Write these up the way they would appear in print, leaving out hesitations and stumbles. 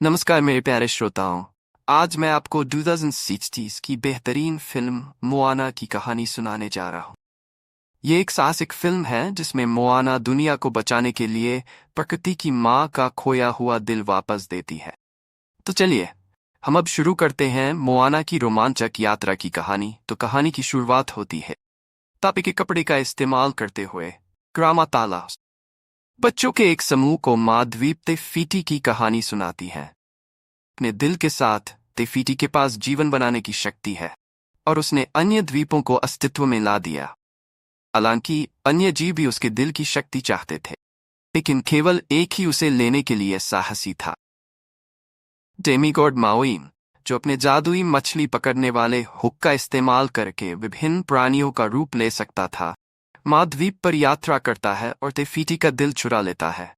नमस्कार मेरे प्यारे श्रोताओं। आज मैं आपको 2060 की बेहतरीन फिल्म मोआना की कहानी सुनाने जा रहा हूँ। ये एक साहसिक फिल्म है जिसमें मोआना दुनिया को बचाने के लिए प्रकृति की माँ का खोया हुआ दिल वापस देती है। तो चलिए हम अब शुरू करते हैं मोआना की रोमांचक यात्रा की कहानी। तो कहानी की शुरुआत होती है तापे के कपड़े का इस्तेमाल करते हुए ग्रामा ताला बच्चों के एक समूह को माँ द्वीप तेफीटी की कहानी सुनाती है। अपने दिल के साथ तेफीटी के पास जीवन बनाने की शक्ति है और उसने अन्य द्वीपों को अस्तित्व में ला दिया। हालांकि अन्य जीव भी उसके दिल की शक्ति चाहते थे, लेकिन केवल एक ही उसे लेने के लिए साहसी था। डेमीगॉड माओई, जो अपने जादुई मछली पकड़ने वाले हुक का इस्तेमाल करके विभिन्न प्राणियों का रूप ले सकता था, माँ द्वीप पर यात्रा करता है और तेफीटी का दिल चुरा लेता है।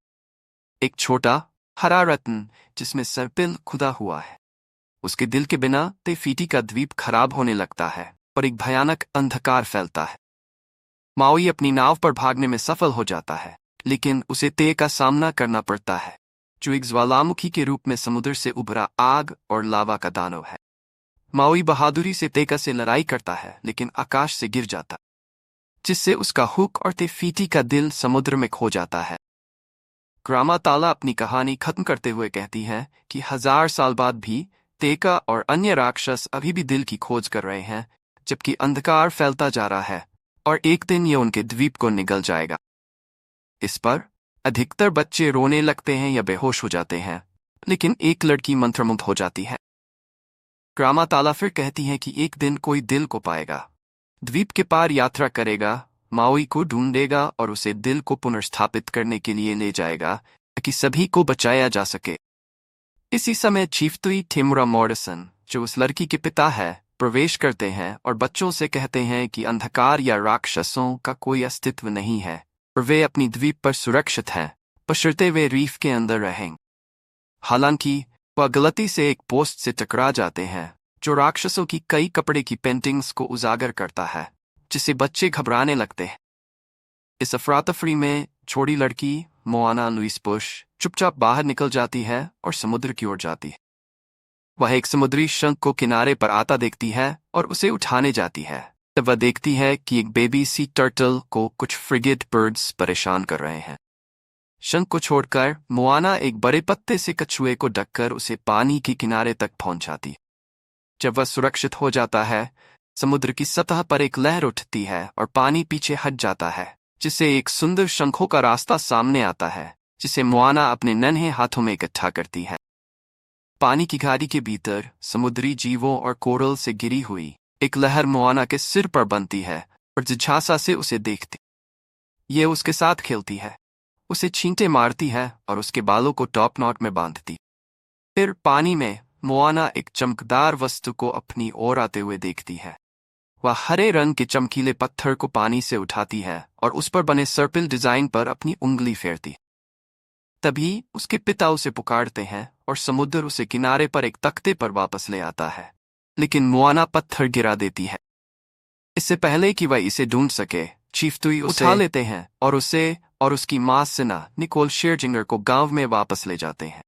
एक छोटा हरा रत्न जिसमें सर्पिल खुदा हुआ है। उसके दिल के बिना तेफीटी का द्वीप खराब होने लगता है और एक भयानक अंधकार फैलता है। माओई अपनी नाव पर भागने में सफल हो जाता है, लेकिन उसे ते का सामना करना पड़ता है, जो एक ज्वालामुखी के रूप में समुद्र से उभरा आग और लावा का दानव है। माओई बहादुरी से तेका से लड़ाई करता है, लेकिन आकाश से गिर जाता, जिससे उसका हुक और तेफीटी का दिल समुद्र में खो जाता है। ग्रामा ताला अपनी कहानी खत्म करते हुए कहती है कि 1000 साल बाद भी तेका और अन्य राक्षस अभी भी दिल की खोज कर रहे हैं, जबकि अंधकार फैलता जा रहा है और एक दिन ये उनके द्वीप को निगल जाएगा। इस पर अधिकतर बच्चे रोने लगते हैं या बेहोश हो जाते हैं, लेकिन एक लड़की मंत्रमुग्ध हो जाती है। ग्रामा ताला फिर कहती है कि एक दिन कोई दिल को पाएगा, द्वीप के पार यात्रा करेगा, माओई को ढूंढेगा और उसे दिल को पुनर्स्थापित करने के लिए ले जाएगा ताकि सभी को बचाया जा सके। इसी समय चीफ्तुई टिमुरा मॉर्डसन, जो उस लड़की के पिता है, प्रवेश करते हैं और बच्चों से कहते हैं कि अंधकार या राक्षसों का कोई अस्तित्व नहीं है और वे अपनी द्वीप पर सुरक्षित हैं, बशर्ते वे रीफ के अंदर रहें। हालांकि वह गलती से एक पोस्ट से टकरा जाते हैं जो राक्षसों की कई कपड़े की पेंटिंग्स को उजागर करता है, जिससे बच्चे घबराने लगते हैं। इस अफरा-तफरी में छोटी लड़की मोआना लुइस बुश चुपचाप बाहर निकल जाती है और समुद्र की ओर जाती है। वह एक समुद्री शंख को किनारे पर आता देखती है और उसे उठाने जाती है। तब वह देखती है कि एक बेबी सी टर्टल को कुछ फ्रिगेट बर्ड्स परेशान कर रहे हैं। शंख को छोड़कर मोआना एक बड़े पत्ते से कछुए को ढककर उसे पानी के किनारे तक पहुंचाती है। जब वह सुरक्षित हो जाता है, समुद्र की सतह पर एक लहर उठती है और पानी पीछे हट जाता है, जिससे एक सुंदर शंखों का रास्ता सामने आता है, जिसे मोआना अपने नन्हे हाथों में इकट्ठा करती है। पानी की घाटी के भीतर समुद्री जीवों और कोरल से घिरी हुई एक लहर मोआना के सिर पर बनती है और जिज्ञासा से उसे देखती। ये उसके साथ खेलती है, उसे छींटे मारती है और उसके बालों को टॉप नॉट में बांधती। फिर पानी में मोआना एक चमकदार वस्तु को अपनी ओर आते हुए देखती है। वह हरे रंग के चमकीले पत्थर को पानी से उठाती है और उस पर बने सर्पिल डिजाइन पर अपनी उंगली फेरती। तभी उसके पिता उसे पुकारते हैं और समुद्र उसे किनारे पर एक तख्ते पर वापस ले आता है, लेकिन मोआना पत्थर गिरा देती है। इससे पहले कि वह इसे ढूंढ सके, चीफ्तुई उठा लेते हैं और उसे और उसकी माँ सिना निकोल शेरजिंगर को गांव में वापस ले जाते हैं।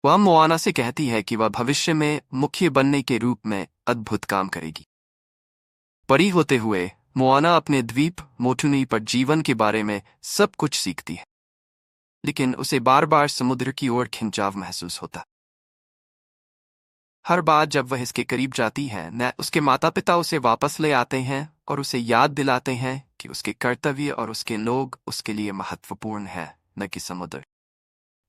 वह मोआना से कहती है कि वह भविष्य में मुखिया बनने के रूप में अद्भुत काम करेगी। बड़ी होते हुए मोआना अपने द्वीप मोटुनी पर जीवन के बारे में सब कुछ सीखती है, लेकिन उसे बार बार समुद्र की ओर खिंचाव महसूस होता। हर बार जब वह इसके करीब जाती है, न उसके माता पिता उसे वापस ले आते हैं और उसे याद दिलाते हैं कि उसके कर्तव्य और उसके लोग उसके लिए महत्वपूर्ण हैं, न कि समुद्र।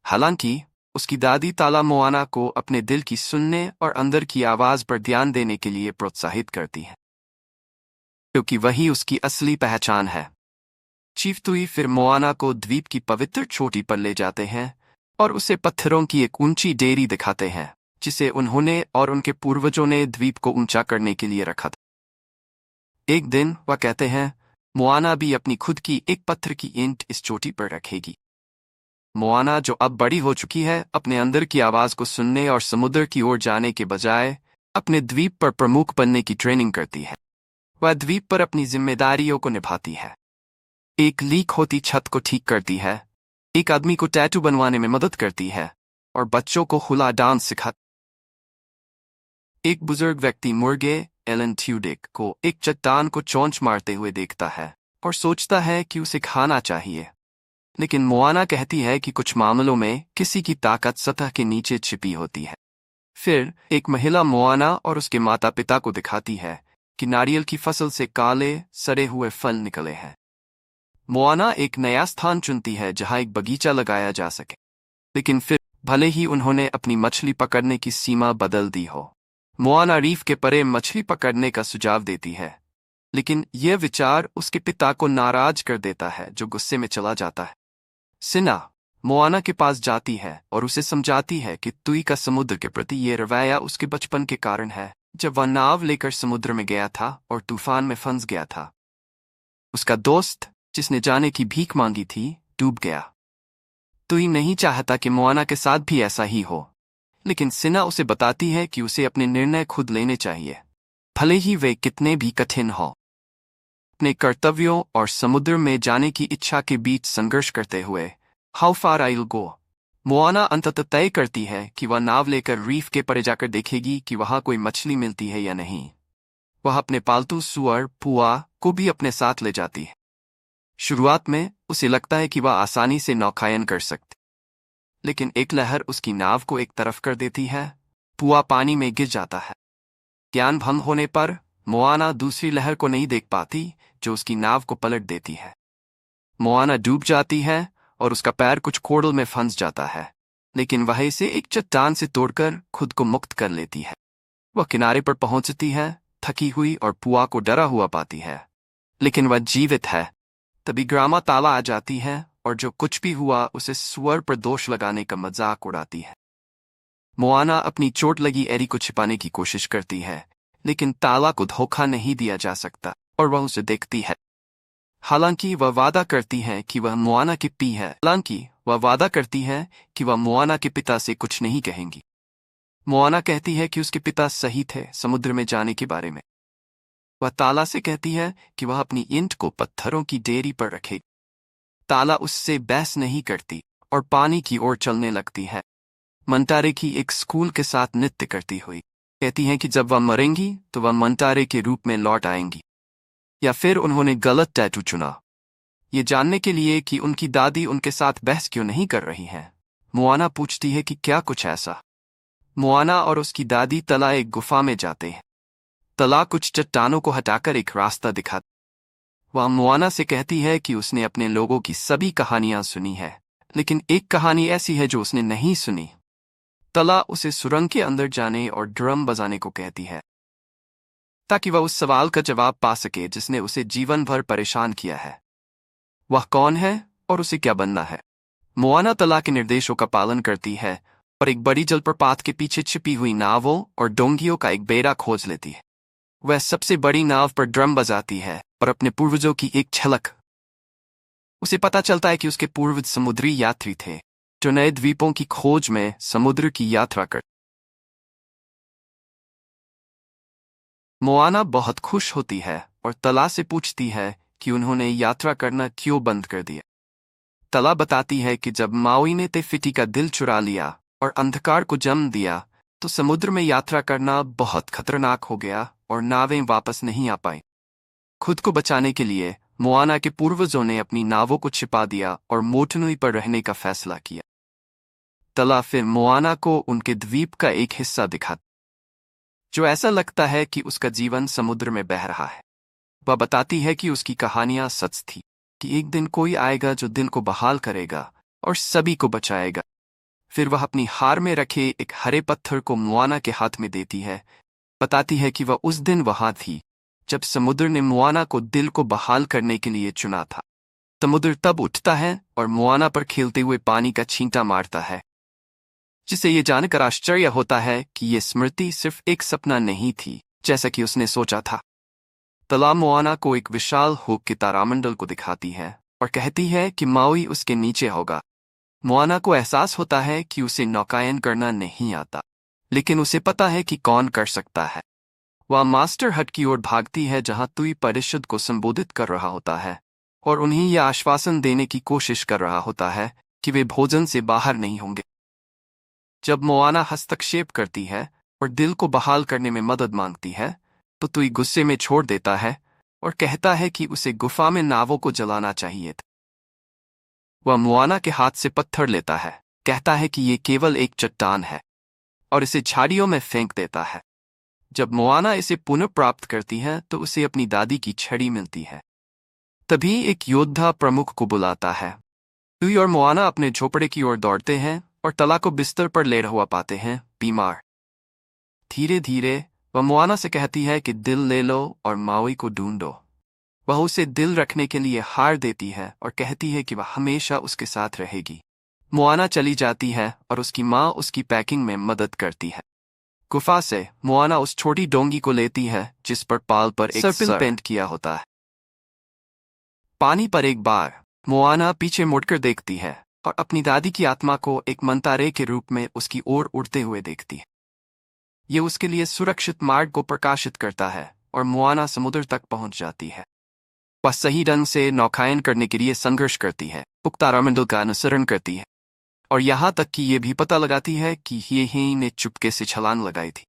हालांकि उसकी दादी ताला मोआना को अपने दिल की सुनने और अंदर की आवाज पर ध्यान देने के लिए प्रोत्साहित करती है, क्योंकि वही उसकी असली पहचान है। चीफ्तुई फिर मोआना को द्वीप की पवित्र चोटी पर ले जाते हैं और उसे पत्थरों की एक ऊंची डेरी दिखाते हैं, जिसे उन्होंने और उनके पूर्वजों ने द्वीप को ऊंचा करने के लिए रखा था। एक दिन वह कहते हैं, मोआना भी अपनी खुद की एक पत्थर की ईंट इस चोटी पर रखेगी। मोआना, जो अब बड़ी हो चुकी है, अपने अंदर की आवाज को सुनने और समुद्र की ओर जाने के बजाय अपने द्वीप पर प्रमुख बनने की ट्रेनिंग करती है। वह द्वीप पर अपनी जिम्मेदारियों को निभाती है। एक लीक होती छत को ठीक करती है, एक आदमी को टैटू बनवाने में मदद करती है और बच्चों को खुला डांस सिखा। एक बुजुर्ग व्यक्ति मुर्गे एलन ट्यूडिक को एक चट्टान को चोंच मारते हुए देखता है और सोचता है कि उसे खाना चाहिए। लेकिन मोआना कहती है कि कुछ मामलों में किसी की ताकत सतह के नीचे छिपी होती है। फिर एक महिला मोआना और उसके माता पिता को दिखाती है कि नारियल की फसल से काले सड़े हुए फल निकले हैं। मोआना एक नया स्थान चुनती है जहां एक बगीचा लगाया जा सके। लेकिन फिर भले ही उन्होंने अपनी मछली पकड़ने की सीमा बदल दी हो, मोआना रीफ के परे मछली पकड़ने का सुझाव देती है। लेकिन यह विचार उसके पिता को नाराज कर देता है, जो गुस्से में चला जाता है। सिना मोआना के पास जाती है और उसे समझाती है कि तुई का समुद्र के प्रति यह रवैया उसके बचपन के कारण है, जब वह नाव लेकर समुद्र में गया था और तूफान में फंस गया था। उसका दोस्त, जिसने जाने की भीख मांगी थी, डूब गया। तुई नहीं चाहता कि मोआना के साथ भी ऐसा ही हो, लेकिन सिना उसे बताती है कि उसे अपने निर्णय खुद लेने चाहिए, भले ही वे कितने भी कठिन हों। अपने कर्तव्यों और समुद्र में जाने की इच्छा के बीच संघर्ष करते हुए how far I will go, Moana अंततः तय करती है कि वह नाव लेकर रीफ के परे जाकर देखेगी कि वहां कोई मछली मिलती है या नहीं। वह अपने पालतू सुअर पुआ को भी अपने साथ ले जाती है। शुरुआत में उसे लगता है कि वह आसानी से नौकायन कर सकती, लेकिन एक लहर उसकी नाव को एक तरफ कर देती है। पुआ पानी में गिर जाता है। ज्ञान भंग होने पर मोआना दूसरी लहर को नहीं देख पाती, जो उसकी नाव को पलट देती है। मोआना डूब जाती है और उसका पैर कुछ कोड़ल में फंस जाता है, लेकिन वह इसे एक चट्टान से तोड़कर खुद को मुक्त कर लेती है। वह किनारे पर पहुंचती है, थकी हुई, और पुआ को डरा हुआ पाती है, लेकिन वह जीवित है। तभी ग्रामा ताला आ जाती है और जो कुछ भी हुआ उसे सुअर पर दोष लगाने का मजाक उड़ाती है। मोआना अपनी चोट लगी एरी को छिपाने की कोशिश करती है, लेकिन ताला को धोखा नहीं दिया जा सकता और वह उसे देखती है। हालांकि वह वादा करती है कि वह मोआना के पिता से कुछ नहीं कहेंगी। मोआना कहती है कि उसके पिता सही थे समुद्र में जाने के बारे में। वह ताला से कहती है कि वह अपनी ईंट को पत्थरों की डेरी पर रखे। ताला उससे बहस नहीं करती और पानी की ओर चलने लगती है, मंटारे की एक स्कूल के साथ नृत्य करती हुई। कहती है कि जब वह मरेंगी तो वह मंटारे के रूप में लौट आएंगी। या फिर उन्होंने गलत टैटू चुना। ये जानने के लिए कि उनकी दादी उनके साथ बहस क्यों नहीं कर रही हैं, मोआना पूछती है कि क्या कुछ ऐसा। मोआना और उसकी दादी तला एक गुफा में जाते हैं। तला कुछ चट्टानों को हटाकर एक रास्ता दिखाती। वह मोआना से कहती है कि उसने अपने लोगों की सभी कहानियां सुनी है, लेकिन एक कहानी ऐसी है जो उसने नहीं सुनी। तला उसे सुरंग के अंदर जाने और ड्रम बजाने को कहती है, ताकि वह उस सवाल का जवाब पा सके जिसने उसे जीवन भर परेशान किया है। वह कौन है और उसे क्या बनना है। मोआना तला के निर्देशों का पालन करती है और एक बड़ी जलप्रपात के पीछे छिपी हुई नावों और डोंगियों का एक बेड़ा खोज लेती है। वह सबसे बड़ी नाव पर ड्रम बजाती है और अपने पूर्वजों की एक झलक। उसे पता चलता है कि उसके पूर्वज समुद्री यात्री थे, जो नए द्वीपों की खोज में समुद्र की यात्रा कर। मोआना बहुत खुश होती है और तला से पूछती है कि उन्होंने यात्रा करना क्यों बंद कर दिया। तला बताती है कि जब माओई ने तेफिटी का दिल चुरा लिया और अंधकार को जन्म दिया, तो समुद्र में यात्रा करना बहुत खतरनाक हो गया और नावें वापस नहीं आ पाईं। खुद को बचाने के लिए मोआना के पूर्वजों ने अपनी नावों को छिपा दिया और मोटनुई पर रहने का फैसला किया। तला फिर मोआना को उनके द्वीप का एक हिस्सा दिखाता, जो ऐसा लगता है कि उसका जीवन समुद्र में बह रहा है। वह बताती है कि उसकी कहानियां सच थी, कि एक दिन कोई आएगा जो दिल को बहाल करेगा और सभी को बचाएगा। फिर वह अपनी हार में रखे एक हरे पत्थर को मोआना के हाथ में देती है, बताती है कि वह उस दिन वहां थी जब समुद्र ने मोआना को दिल को बहाल करने के लिए चुना था। समुद्र तब उठता है और मोआना पर खेलते हुए पानी का छींटा मारता है, जिसे ये जानकर आश्चर्य होता है कि ये स्मृति सिर्फ एक सपना नहीं थी, जैसा कि उसने सोचा था। तला मोआना को एक विशाल हुक के तारामंडल को दिखाती है और कहती है कि माओई उसके नीचे होगा। मोआना को एहसास होता है कि उसे नौकायन करना नहीं आता, लेकिन उसे पता है कि कौन कर सकता है। वह मास्टर हट की ओर भागती है, जहां तुई परिषद को संबोधित कर रहा होता है और उन्हें यह आश्वासन देने की कोशिश कर रहा होता है कि वे भोजन से बाहर नहीं होंगे। जब मोआना हस्तक्षेप करती है और दिल को बहाल करने में मदद मांगती है तो तुई गुस्से में छोड़ देता है और कहता है कि उसे गुफा में नावों को जलाना चाहिए था। वह मोआना के हाथ से पत्थर लेता है, कहता है कि ये केवल एक चट्टान है और इसे झाड़ियों में फेंक देता है। जब मोआना इसे पुनः प्राप्त करती है तो उसे अपनी दादी की छड़ी मिलती है। तभी एक योद्धा प्रमुख को बुलाता है। तुई और मोआना अपने झोपड़े की ओर दौड़ते हैं और तला को बिस्तर पर लेटा हुआ पाते हैं, बीमार। धीरे धीरे वह मोआना से कहती है कि दिल ले लो और माओई को ढूंढो। वह उसे दिल रखने के लिए हार देती है और कहती है कि वह हमेशा उसके साथ रहेगी। मोआना चली जाती है और उसकी माँ उसकी पैकिंग में मदद करती है। गुफा से मोआना उस छोटी डोंगी को लेती है जिस पर पाल पर एक सर्पिल पेंट किया होता है। पानी पर एक बार मोआना पीछे मुड़कर देखती है और अपनी दादी की आत्मा को एक मंतारे के रूप में उसकी ओर उड़ते हुए देखती है। ये उसके लिए सुरक्षित मार्ग को प्रकाशित करता है और मोआना समुद्र तक पहुंच जाती है। वह सही ढंग से नौकायन करने के लिए संघर्ष करती है, पुख्ता रामंडल का अनुसरण करती है और यहाँ तक कि ये भी पता लगाती है कि ही ने चुपके से छलांग लगाई थी।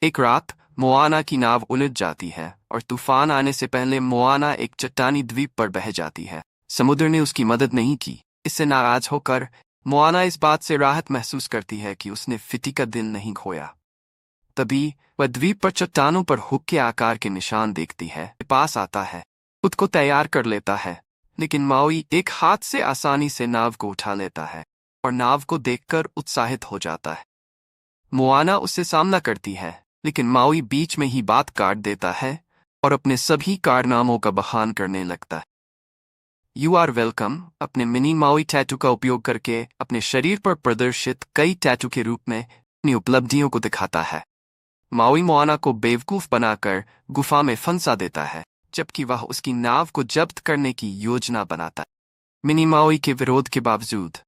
एक रात मोआना की नाव उलझ जाती है और तूफान आने से पहले मोआना एक चट्टानी द्वीप पर बह जाती है। समुद्र ने उसकी मदद नहीं की। इससे नाराज होकर मोआना इस बात से राहत महसूस करती है कि उसने फिटी का दिल नहीं खोया। तभी वह द्वीप पर चट्टानों पर हुक के आकार के निशान देखती है। पास आता है, खुद को तैयार कर लेता है, लेकिन माओई एक हाथ से आसानी से नाव को उठा लेता है और नाव को देखकर उत्साहित हो जाता है। मोआना उससे सामना करती है, लेकिन माओई बीच में ही बात काट देता है और अपने सभी कारनामों का बखान करने लगता है। यू आर वेलकम अपने मिनी माओई टैटू का उपयोग करके अपने शरीर पर प्रदर्शित कई टैटू के रूप में अपनी उपलब्धियों को दिखाता है। माओई मोआना को बेवकूफ बनाकर गुफा में फंसा देता है, जबकि वह उसकी नाव को जब्त करने की योजना बनाता है। मिनी माओई के विरोध के बावजूद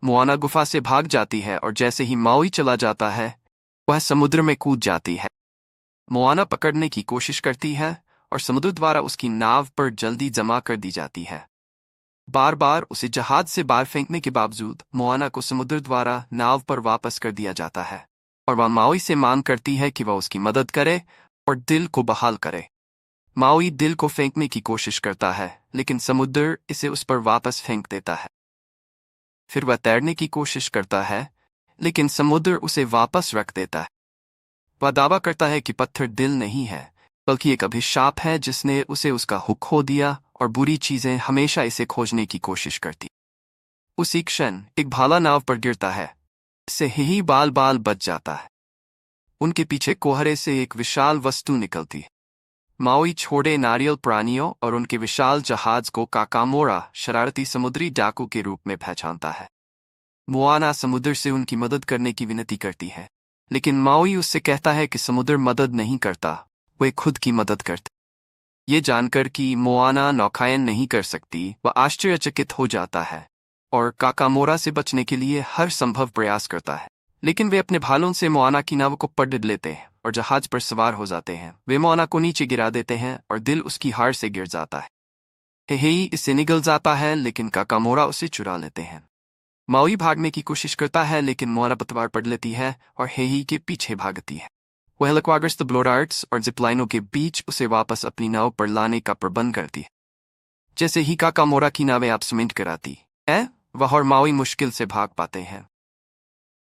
मोआना गुफा से भाग जाती है और जैसे ही माओई चला जाता है वह समुद्र में कूद जाती है। मोआना पकड़ने की कोशिश करती है और समुद्र द्वारा उसकी नाव पर जल्दी जमा कर दी जाती है। बार बार उसे जहाज से बाहर फेंकने के बावजूद मोआना को समुद्र द्वारा नाव पर वापस कर दिया जाता है और वह माओई से मांग करती है कि वह उसकी मदद करे और दिल को बहाल करे। माओई दिल को फेंकने की कोशिश करता है, लेकिन समुद्र इसे उस पर वापस फेंक देता है। फिर वह तैरने की कोशिश करता है, लेकिन समुद्र उसे वापस रख देता है। वह दावा करता है कि पत्थर दिल नहीं है, बल्कि एक अभिशाप है जिसने उसे उसका हुक खो दिया और बुरी चीजें हमेशा इसे खोजने की कोशिश करती। उसी क्षण एक भाला नाव पर गिरता है, इससे ही बाल बाल बच जाता है। उनके पीछे कोहरे से एक विशाल वस्तु निकलती है। माओई छोड़े नारियल प्राणियों और उनके विशाल जहाज को काकामोरा शरारती समुद्री डाकू के रूप में पहचानता है। मोआना समुद्र से उनकी मदद करने की विनती करती है, लेकिन माओई उससे कहता है कि समुद्र मदद नहीं करता, वे खुद की मदद करते। ये जानकर कि मोआना नौकायन नहीं कर सकती, वह आश्चर्यचकित हो जाता है और काकामोरा से बचने के लिए हर संभव प्रयास करता है। लेकिन वे अपने भालों से मोआना की नाव को पकड़ लेते हैं और जहाज पर सवार हो जाते हैं। वे मोआना को नीचे गिरा देते हैं और दिल उसकी हार से गिर जाता है। हेहेई इससे निगल जाता है, लेकिन काकामोरा उसे चुरा लेते हैं। माओई भागने की कोशिश करता है, लेकिन मोआना पतवार पड़ लेती है और हेहेई के पीछे भागती है। वह लक्वाग्रस्त ब्लोडार्ट्स और जिपलाइनों के बीच उसे वापस अपनी नाव पर लाने का प्रबंध करती है। जैसे ही काकामोरा की नावें आपसमेंट कराती है, वह और माओई मुश्किल से भाग पाते हैं।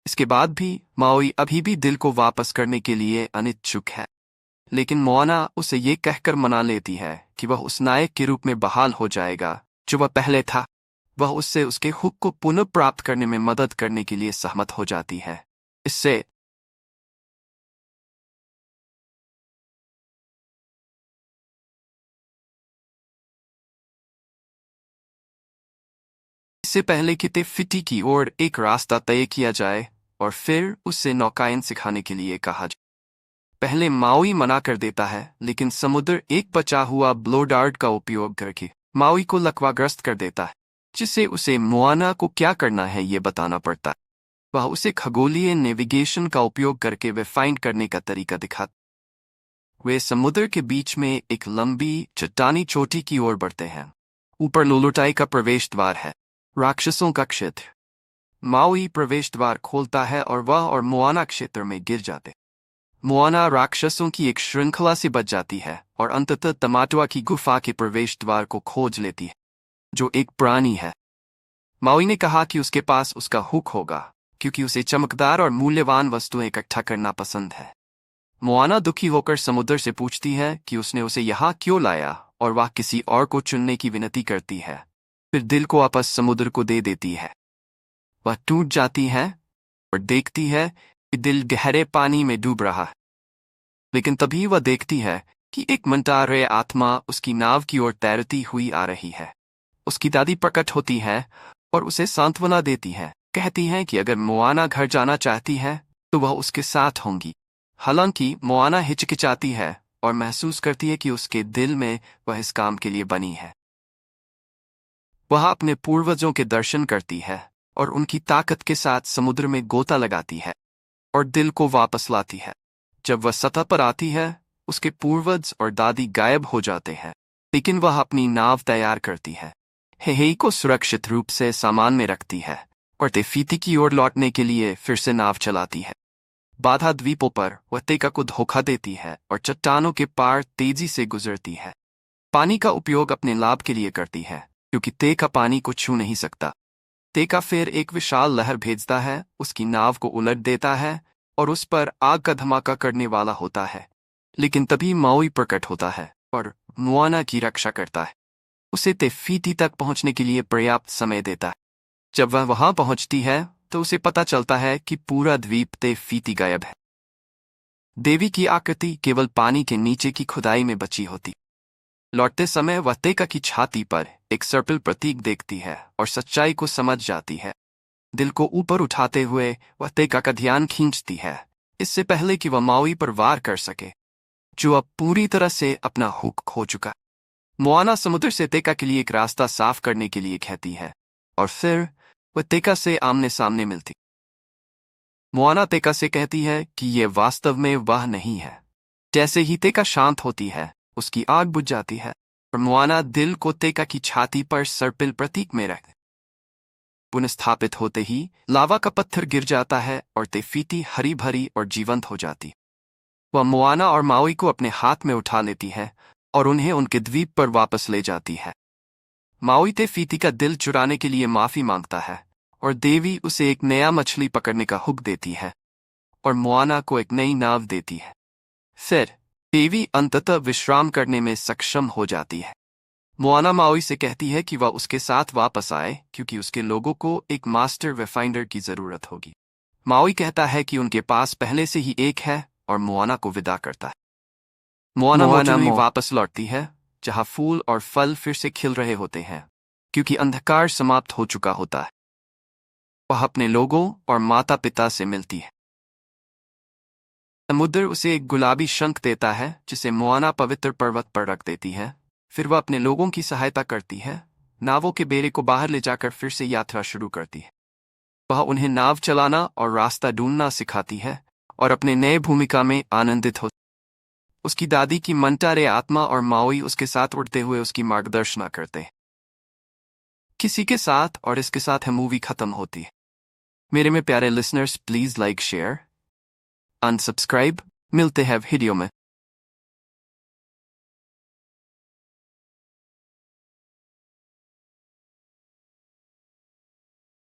इसके बाद भी माओई अभी भी दिल को वापस करने के लिए अनिच्छुक है, लेकिन मोआना उसे ये कहकर मना लेती है कि वह उस नायक के रूप में बहाल हो जाएगा जो वह पहले था। वह उससे उसके हुक को पुनः प्राप्त करने में मदद करने के लिए सहमत हो जाती है। इससे पहले कि फिटी की ओर एक रास्ता तय किया जाए और फिर उससे नौकायन सिखाने के लिए कहा जाए। पहले माओई मना कर देता है, लेकिन समुद्र एक बचा हुआ ब्लोडार्ट का उपयोग करके माओई को लकवाग्रस्त कर देता है, जिससे उसे मोआना को क्या करना है ये बताना पड़ता है। वह उसे खगोलीय नेविगेशन का उपयोग करके वे फाइंड करने का तरीका दिखाता। वे समुद्र के बीच में एक लंबी चट्टानी चोटी की ओर बढ़ते हैं। ऊपर लोलोटाई का प्रवेश द्वार है, राक्षसों का क्षेत्र। माओई प्रवेश द्वार खोलता है और वह और मोआना क्षेत्र में गिर जाते। मोआना राक्षसों की एक श्रृंखला से बच जाती है और अंततः तमाटुआ की गुफा के प्रवेश द्वार को खोज लेती है, जो एक प्राणी है। माओई ने कहा कि उसके पास उसका हुक होगा क्योंकि उसे चमकदार और मूल्यवान वस्तुएं इकट्ठा करना पसंद है। मोआना दुखी होकर समुद्र से पूछती है कि उसने उसे यहाँ क्यों लाया और वह किसी और को चुनने की विनती करती है। फिर दिल को वापस समुद्र को दे देती है। वह टूट जाती है और देखती है कि दिल गहरे पानी में डूब रहा है। लेकिन तभी वह देखती है कि एक मंटारे आत्मा उसकी नाव की ओर तैरती हुई आ रही है। उसकी दादी प्रकट होती है और उसे सांत्वना देती है, कहती है कि अगर मोआना घर जाना चाहती है तो वह उसके साथ होंगी। हालांकि मोआना हिचकिचाती है और महसूस करती है कि उसके दिल में वह इस काम के लिए बनी है। वह अपने पूर्वजों के दर्शन करती है और उनकी ताकत के साथ समुद्र में गोता लगाती है और दिल को वापस लाती है। जब वह सतह पर आती है, उसके पूर्वज और दादी गायब हो जाते हैं, लेकिन वह अपनी नाव तैयार करती है। हेहेई को सुरक्षित रूप से सामान में रखती है और तेफीती की ओर लौटने के लिए फिर से नाव चलाती है। बाधा द्वीपों पर वह तेका को धोखा देती है और चट्टानों के पार तेजी से गुजरती है। पानी का उपयोग अपने लाभ के लिए करती है क्योंकि तेका पानी को छू नहीं सकता। तेका फिर एक विशाल लहर भेजता है, उसकी नाव को उलट देता है और उस पर आग का धमाका करने वाला होता है। लेकिन तभी माओई प्रकट होता है और मोआना की रक्षा करता है। उसे तेफीती तक पहुंचने के लिए पर्याप्त समय देता है। जब वह वहां पहुंचती है तो उसे पता चलता है कि पूरा द्वीप तेफीती गायब है। देवी की आकृति केवल पानी के नीचे की खुदाई में बची होती। लौटते समय वह तेका की छाती पर एक सर्पिल प्रतीक देखती है और सच्चाई को समझ जाती है। दिल को ऊपर उठाते हुए वह तेका का ध्यान खींचती है, इससे पहले कि वह माओई पर वार कर सके, जो अब पूरी तरह से अपना हुक खो चुका। मोआना समुद्र से तेका के लिए एक रास्ता साफ करने के लिए कहती है और फिर वह तेका से आमने सामने मिलती। मोआना तेका से कहती है कि यह वास्तव में वह नहीं है। जैसे ही तेका शांत होती है, उसकी आग बुझ जाती है और मोआना दिल को तेका की छाती पर सर्पिल प्रतीक में रख पुनस्थापित होते ही लावा का पत्थर गिर जाता है और तेफीती हरी भरी और जीवंत हो जाती। वह मोआना और माओई को अपने हाथ में उठा लेती है और उन्हें उनके द्वीप पर वापस ले जाती है। माओई तेफीती का दिल चुराने के लिए माफी मांगता है और देवी उसे एक नया मछली पकड़ने का हुक देती है और मोआना को एक नई नाव देती है। फिर देवी अंततः विश्राम करने में सक्षम हो जाती है। मोआना माओई से कहती है कि वह उसके साथ वापस आए क्योंकि उसके लोगों को एक मास्टर वेफाइंडर की जरूरत होगी। माओई कहता है कि उनके पास पहले से ही एक है और मोआना को विदा करता है। मोआना वापस लौटती है, जहां फूल और फल फिर से खिल रहे होते हैं क्योंकि अंधकार समाप्त हो चुका होता है। वह अपने लोगों और माता पिता से मिलती है। समुद्र उसे एक गुलाबी शंख देता है जिसे मोआना पवित्र पर्वत पर रख देती है। फिर वह अपने लोगों की सहायता करती है, नावों के बेड़े को बाहर ले जाकर फिर से यात्रा शुरू करती है। वह उन्हें नाव चलाना और रास्ता ढूंढना सिखाती है और अपने नए भूमिका में आनंदित हो। उसकी दादी की मंटारे आत्मा और माओई उसके साथ उड़ते हुए उसकी मार्गदर्शन करते हैं। किसी के साथ और इसके साथ है मूवी खत्म होती है। मेरे में प्यारे listeners, please like share unsubscribe. मिलते हैं वीडियो में।